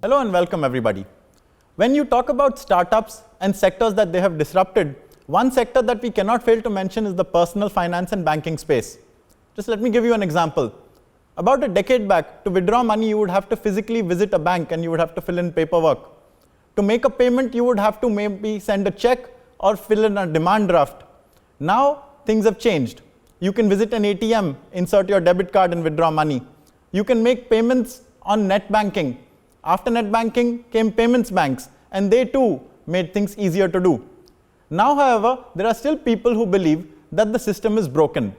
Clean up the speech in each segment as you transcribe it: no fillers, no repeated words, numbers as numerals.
Hello and welcome everybody. When you talk about startups and sectors that they have disrupted, one sector that we cannot fail to mention is the personal finance and banking space. Just let me give you an example. About a decade back, to withdraw money, you would have to physically visit a bank and you would have to fill in paperwork. To make a payment, you would have to maybe send a check or fill in a demand draft. Now, things have changed. You can visit an ATM, insert your debit card and withdraw money. You can make payments on net banking. After net banking came payments banks, and they too made things easier to do. Now, however, there are still people who believe that the system is broken.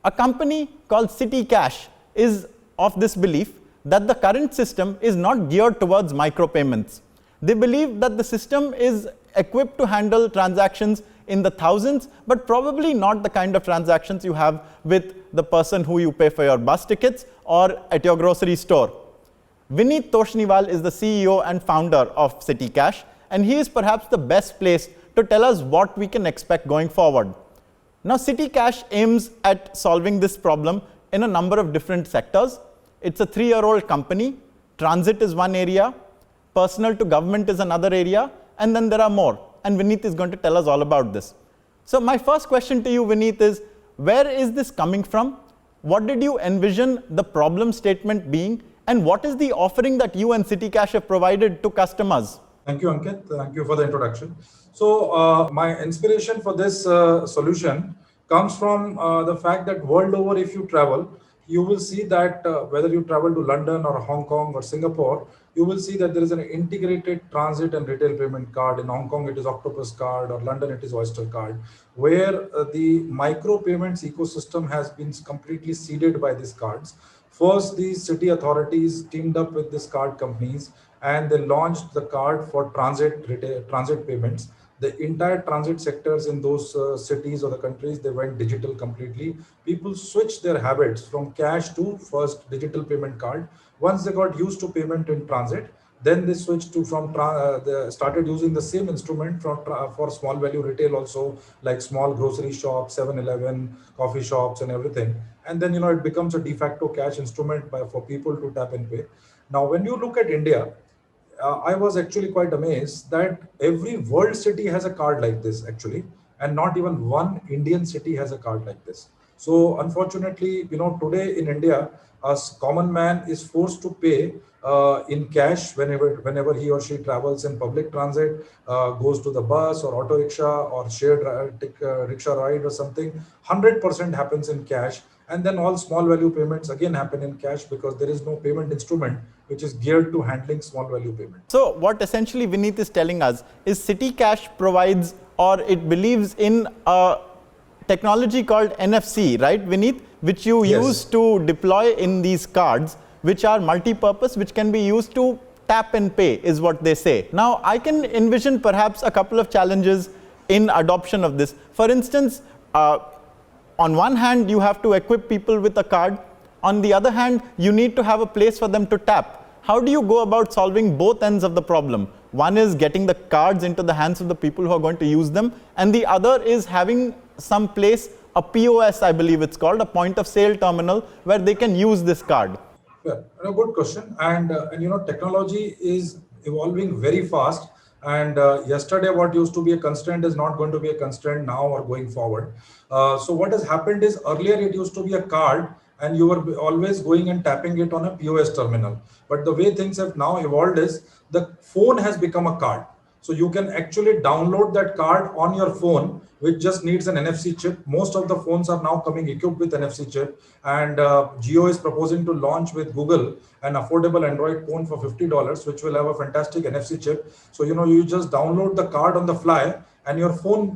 A company called CityCash is of this belief that the current system is not geared towards micropayments. They believe that the system is equipped to handle transactions in the thousands, but probably not the kind of transactions you have with the person who you pay for your bus tickets or at your grocery store. Vineet Toshniwal is the CEO and founder of CityCash, and he is perhaps the best placed to tell us what we can expect going forward. Now, CityCash aims at solving this problem in a number of different sectors. It's a 3-year-old company. Transit is one area, personal to government is another area, and then there are more. And Vineet is going to tell us all about this. So my first question to you, Vineet, is where is this coming from? What did you envision the problem statement being? And what is the offering that you and CityCash have provided to customers? Thank you, Ankit. Thank you for the introduction. So my inspiration for this solution comes from the fact that world over, if you travel, you will see that whether you travel to London or Hong Kong or Singapore, you will see that there is an integrated transit and retail payment card. In Hong Kong, it is Octopus card, or London, it is Oyster card, where the micro payments ecosystem has been completely seeded by these cards. First, the city authorities teamed up with these card companies and they launched the card for transit payments. The entire transit sectors in those cities or the countries, they went digital completely. People switched their habits from cash to first digital payment card. Once they got used to payment in transit, then they switched to they started using the same instrument for small value retail also, like small grocery shops, 7-Eleven, coffee shops and everything. And then, it becomes a de facto cash instrument for people to tap and pay. Now, when you look at India, I was actually quite amazed that every world city has a card like this actually, and not even one Indian city has a card like this. So unfortunately, today in India, a common man is forced to pay in cash whenever he or she travels in public transit, goes to the bus or auto rickshaw or shared rickshaw ride or something. 100% happens in cash. And then all small value payments again happen in cash because there is no payment instrument which is geared to handling small value payment. So what essentially Vineet is telling us is CityCash provides, or it believes in a technology called NFC, right, Vineet, which you use to deploy in these cards, which are multi-purpose, which can be used to tap and pay, is what they say. Now, I can envision perhaps a couple of challenges in adoption of this. For instance, on one hand, you have to equip people with a card. On the other hand, you need to have a place for them to tap. How do you go about solving both ends of the problem? One is getting the cards into the hands of the people who are going to use them, and the other is having some place, a POS, I believe it's called, a point of sale terminal, where they can use this card. Yeah, a good question. And technology is evolving very fast. And yesterday, what used to be a constraint is not going to be a constraint now or going forward. So what has happened is earlier it used to be a card and you were always going and tapping it on a POS terminal. But the way things have now evolved is the phone has become a card. So you can actually download that card on your phone, which just needs an NFC chip. Most of the phones are now coming equipped with NFC chip, and Jio is proposing to launch with Google an affordable Android phone for $50, which will have a fantastic NFC chip. So, you just download the card on the fly and your phone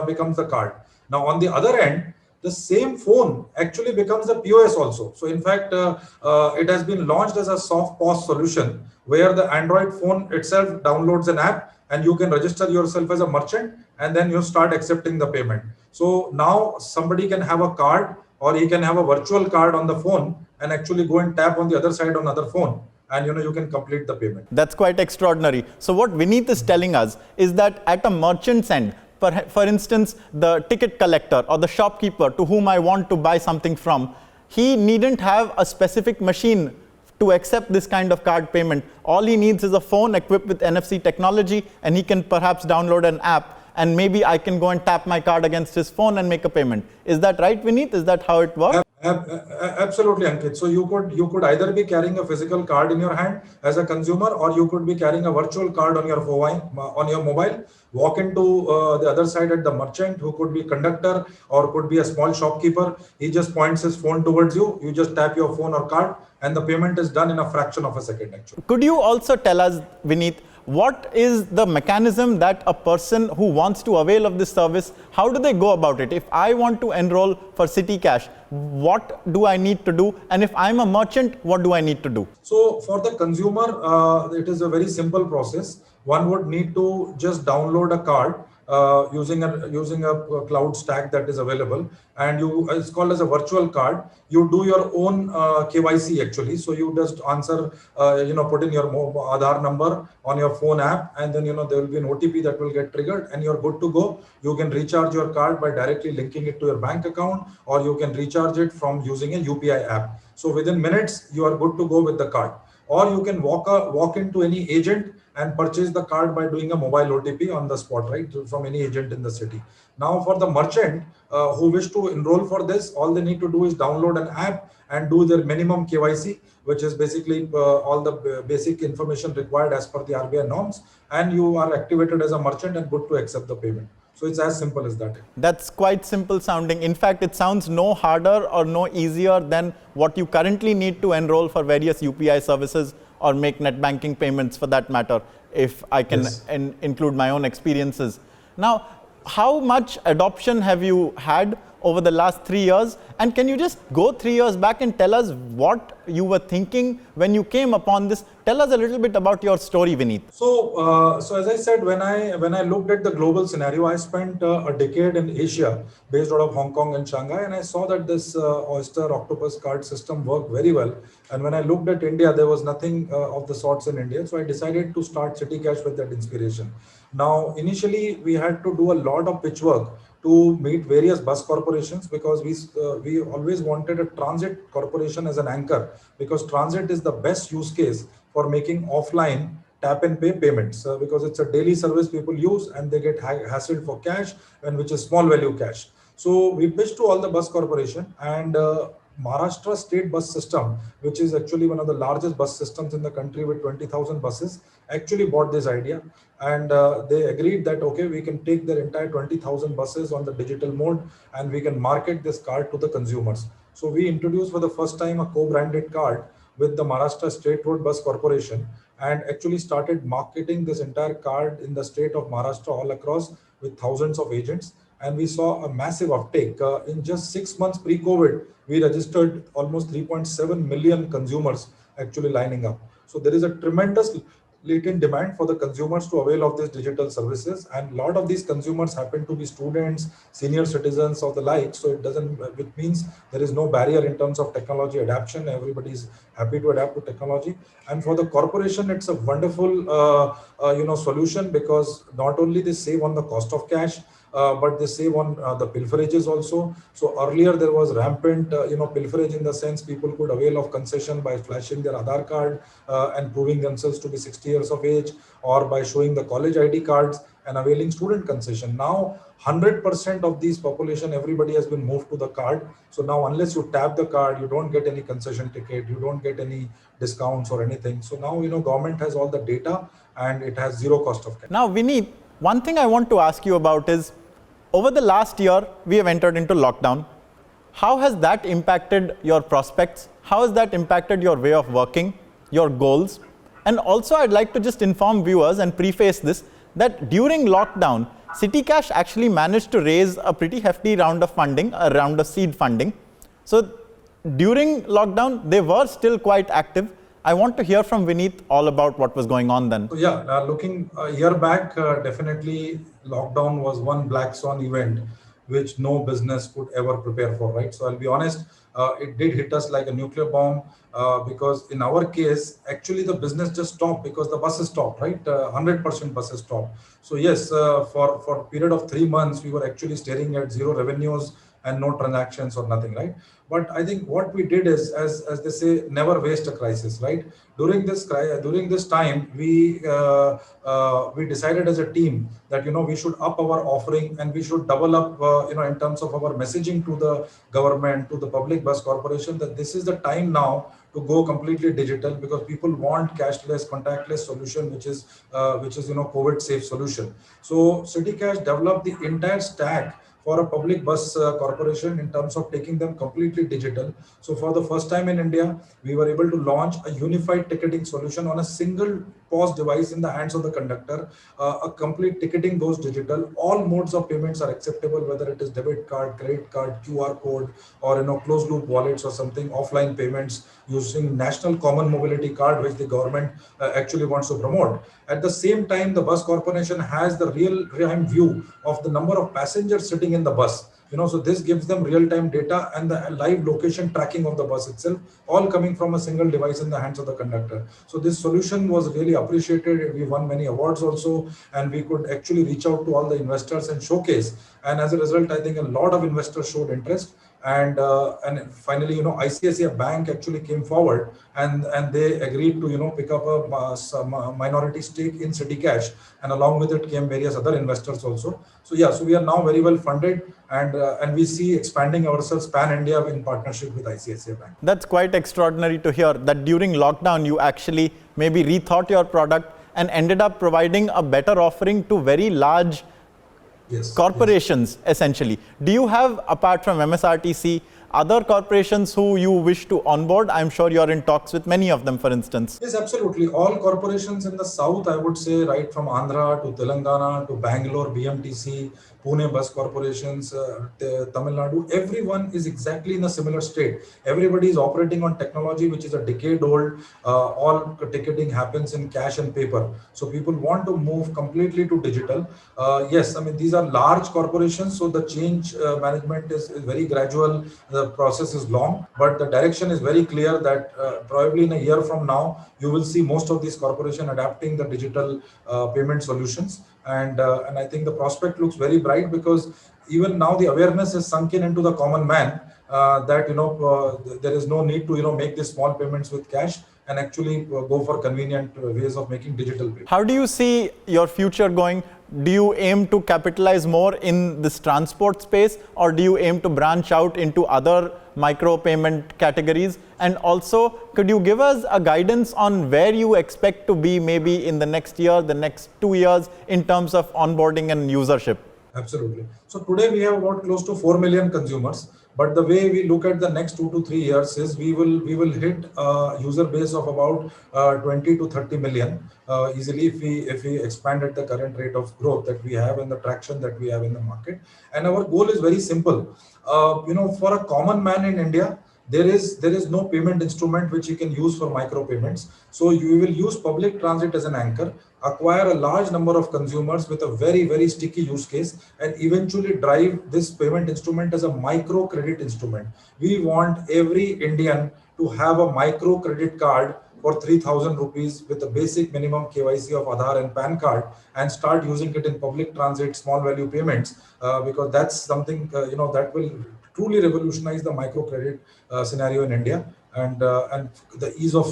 becomes the card. Now, on the other end, the same phone actually becomes the POS also. So in fact, it has been launched as a soft POS solution where the Android phone itself downloads an app and you can register yourself as a merchant and then you start accepting the payment. So now somebody can have a card or he can have a virtual card on the phone and actually go and tap on the other side on another phone. And you can complete the payment. That's quite extraordinary. So what Vineet is telling us is that at a merchant's end, for instance, the ticket collector or the shopkeeper to whom I want to buy something from, he needn't have a specific machine to accept this kind of card payment. All he needs is a phone equipped with NFC technology, and he can perhaps download an app, and maybe I can go and tap my card against his phone and make a payment. Is that right, Vineet? Is that how it works? Absolutely, Ankit. So you could either be carrying a physical card in your hand as a consumer, or you could be carrying a virtual card on your mobile. Walk into the other side at the merchant, who could be conductor or could be a small shopkeeper. He just points his phone towards you. You just tap your phone or card, and the payment is done in a fraction of a second. Actually, could you also tell us, Vineet, what is the mechanism that a person who wants to avail of this service, how do they go about it? If I want to enroll for CityCash, what do I need to do? And if I'm a merchant, what do I need to do? So for the consumer, it is a very simple process. One would need to just download a card using a cloud stack that is available, and it's called as a virtual card. You do your own KYC actually. So you just answer, put in your Aadhaar number on your phone app, and then there will be an OTP that will get triggered, and you're good to go. You can recharge your card by directly linking it to your bank account, or you can recharge it from using a UPI app. So within minutes, you are good to go with the card. Or you can walk into any agent and purchase the card by doing a mobile OTP on the spot, right, from any agent in the city. Now, for the merchant who wish to enroll for this, all they need to do is download an app and do their minimum KYC, which is basically all the basic information required as per the RBI norms, and you are activated as a merchant and good to accept the payment. So it's as simple as that. That's quite simple sounding. In fact, it sounds no harder or no easier than what you currently need to enroll for various UPI services or make net banking payments for that matter, if I can include my own experiences. Now, how much adoption have you had over the last 3 years? And can you just go 3 years back and tell us what you were thinking when you came upon this? Tell us a little bit about your story, Vineet. So as I said, when I looked at the global scenario, I spent a decade in Asia, based out of Hong Kong and Shanghai, and I saw that this Oyster Octopus card system worked very well. And when I looked at India, there was nothing of the sorts in India. So I decided to start CityCash with that inspiration. Now, initially, we had to do a lot of pitch work to meet various bus corporations, because we always wanted a transit corporation as an anchor, because transit is the best use case for making offline tap and pay payments, because it's a daily service people use and they get hassled for cash, and which is small value cash. So we pitched to all the bus corporation, and Maharashtra state bus system, which is actually one of the largest bus systems in the country with 20,000 buses, actually bought this idea, and they agreed that, okay, we can take their entire 20,000 buses on the digital mode and we can market this card to the consumers. So we introduced for the first time a co-branded card with the Maharashtra State Road Bus Corporation, and actually started marketing this entire card in the state of Maharashtra all across with thousands of agents. And we saw a massive uptake. In just 6 months pre-COVID, we registered almost 3.7 million consumers actually lining up. So there is a tremendous latent demand for the consumers to avail of these digital services, and a lot of these consumers happen to be students, senior citizens of the like. So which means there is no barrier in terms of technology adaptation. Everybody is happy to adapt to technology, and for the corporation, it's a wonderful solution, because not only they save on the cost of cash, but they save on the pilferages also. So earlier there was rampant, pilferage, in the sense people could avail of concession by flashing their Aadhaar card and proving themselves to be 60 years of age, or by showing the college ID cards and availing student concession. Now 100% of these population, everybody has been moved to the card. So now unless you tap the card, you don't get any concession ticket, you don't get any discounts or anything. So now government has all the data and it has zero cost of cash. Now, Vineet, one thing I want to ask you about is, over the last year, we have entered into lockdown. How has that impacted your prospects? How has that impacted your way of working, your goals? And also, I'd like to just inform viewers and preface this, that during lockdown, CityCash actually managed to raise a pretty hefty round of funding, a round of seed funding. So during lockdown, they were still quite active. I want to hear from Vineet all about what was going on then. So yeah, looking a year back, definitely lockdown was one black swan event which no business could ever prepare for, right? So I'll be honest, it did hit us like a nuclear bomb, because in our case, actually the business just stopped because the buses stopped, right? 100% buses stopped. So yes, for a period of 3 months, we were actually staring at zero revenues and no transactions or nothing, right? But I think what we did is, as they say, never waste a crisis, right? During this time, we decided as a team that we should up our offering and we should double up in terms of our messaging to the government, to the public bus corporation, that this is the time now to go completely digital, because people want cashless, contactless solution, which is COVID safe solution. So CityCash developed the entire stack for a public bus corporation in terms of taking them completely digital. So for the first time in India, we were able to launch a unified ticketing solution on a single POS device in the hands of the conductor. A complete ticketing goes digital. All modes of payments are acceptable, whether it is debit card, credit card, QR code, or closed loop wallets or something, offline payments using National Common Mobility Card, which the government actually wants to promote. At the same time, the bus corporation has the real-time view of the number of passengers sitting in the bus. So this gives them real-time data and the live location tracking of the bus itself, all coming from a single device in the hands of the conductor. So this solution was really appreciated. We won many awards also, and we could actually reach out to all the investors and showcase. And as a result, I think a lot of investors showed interest. And finally, ICICI Bank actually came forward and they agreed to pick up some minority stake in CityCash, and along with it came various other investors also. So we are now very well funded, and we see expanding ourselves pan-India in partnership with ICICI Bank. That's quite extraordinary to hear that during lockdown you actually maybe rethought your product and ended up providing a better offering to very large corporations, essentially. Do you have, apart from MSRTC, other corporations who you wish to onboard? I'm sure you're in talks with many of them, for instance. Yes, absolutely. All corporations in the south, I would say, right from Andhra to Telangana to Bangalore, BMTC, Pune bus corporations, Tamil Nadu, everyone is exactly in a similar state. Everybody is operating on technology which is a decade old. All ticketing happens in cash and paper. So people want to move completely to digital. Yes, I mean, these are large corporations, so the change management is very gradual. The process is long, but the direction is very clear that probably in a year from now, you will see most of these corporations adapting the digital payment solutions. And I think the prospect looks very bright, because even now the awareness is sunk into the common man that there is no need to make these small payments with cash, and actually go for convenient ways of making digital payments. How do you see your future going? Do you aim to capitalize more in this transport space, or do you aim to branch out into other micro payment categories? And also, could you give us a guidance on where you expect to be maybe in the next year, the next 2 years, in terms of onboarding and usership? Absolutely. So today we have about close to 4 million consumers. But the way we look at the next 2 to 3 years is we will hit a user base of about 20 to 30 million easily if we expand at the current rate of growth that we have and the traction that we have in the market. And our goal is very simple. For a common man in India, there is no payment instrument which you can use for micro payments. So you will use public transit as an anchor, acquire a large number of consumers with a very, very sticky use case, and eventually drive this payment instrument as a micro credit instrument. We want every Indian to have a micro credit card for 3,000 rupees with a basic minimum KYC of Aadhaar and PAN card, and start using it in public transit, small value payments, because that's something that will truly revolutionize the microcredit scenario in India, and the ease of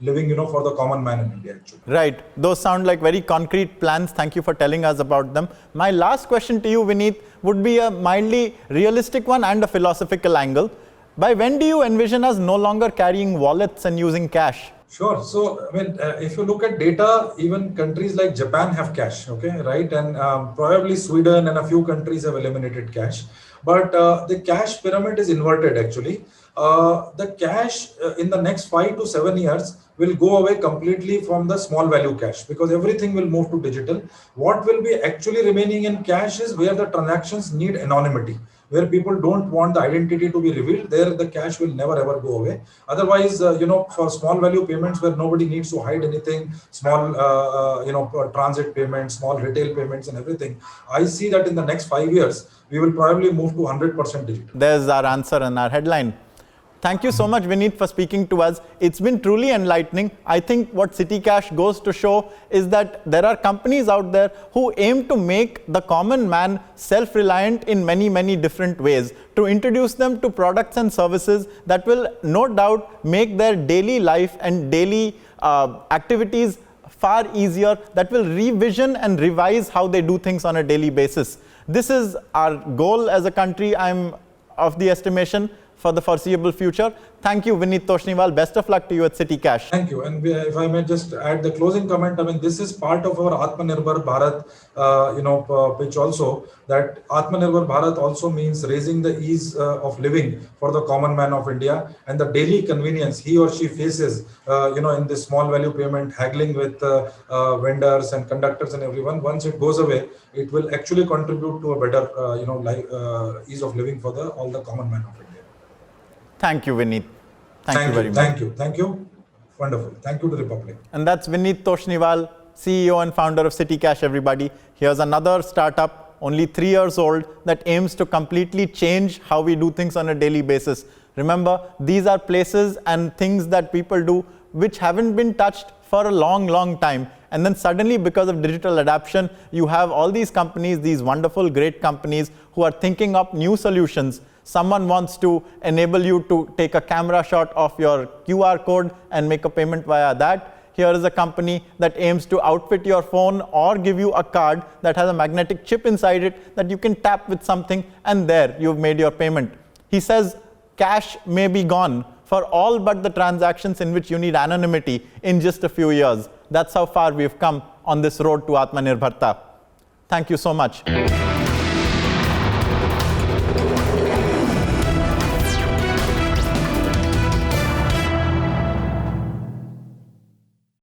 living, for the common man in India. Actually. Right. Those sound like very concrete plans. Thank you for telling us about them. My last question to you, Vineet, would be a mildly realistic one and a philosophical angle. By when do you envision us no longer carrying wallets and using cash? Sure. So, I mean, if you look at data, even countries like Japan have cash, okay, right? And probably Sweden and a few countries have eliminated cash. But the cash pyramid is inverted, actually. The cash in the next 5 to 7 years will go away completely from the small value cash, because everything will move to digital. What will be actually remaining in cash is where the transactions need anonymity, where people don't want the identity to be revealed. There the cash will never ever go away. Otherwise, for small value payments where nobody needs to hide anything, small transit payments, small retail payments and everything, I see that in the next 5 years we will probably move to 100% digital. There's our answer and our headline. Thank you so much, Vineet, for speaking to us. It's been truly enlightening. I think what CityCash goes to show is that there are companies out there who aim to make the common man self-reliant in many, many different ways, to introduce them to products and services that will no doubt make their daily life and daily activities far easier, that will revision and revise how they do things on a daily basis. This is our goal as a country, I'm of the estimation, for the foreseeable future. Thank you, Vineet Toshniwal. Best of luck to you at CityCash. Thank you. And if I may just add the closing comment, I mean, this is part of our Aatmanirbharta Bharat, pitch also, that Aatmanirbhar Bharat also means raising the ease of living for the common man of India, and the daily convenience he or she faces, in this small value payment, haggling with vendors and conductors and everyone. Once it goes away, it will actually contribute to a better, ease of living for all the common man of India. Thank you, Vineet. Thank you very much. Thank you. Wonderful. Thank you to the Republic. And that's Vineet Toshniwal, CEO and founder of CityCash, everybody. Here's another startup, only 3 years old, that aims to completely change how we do things on a daily basis. Remember, these are places and things that people do which haven't been touched for a long, long time. And then suddenly, because of digital adoption, you have all these companies, these wonderful, great companies who are thinking up new solutions. Someone wants to enable you to take a camera shot of your QR code and make a payment via that. Here is a company that aims to outfit your phone or give you a card that has a magnetic chip inside it that you can tap with something, and there you've made your payment. He says cash may be gone for all but the transactions in which you need anonymity in just a few years. That's how far we've come on this road to Aatmanirbharta. Thank you so much.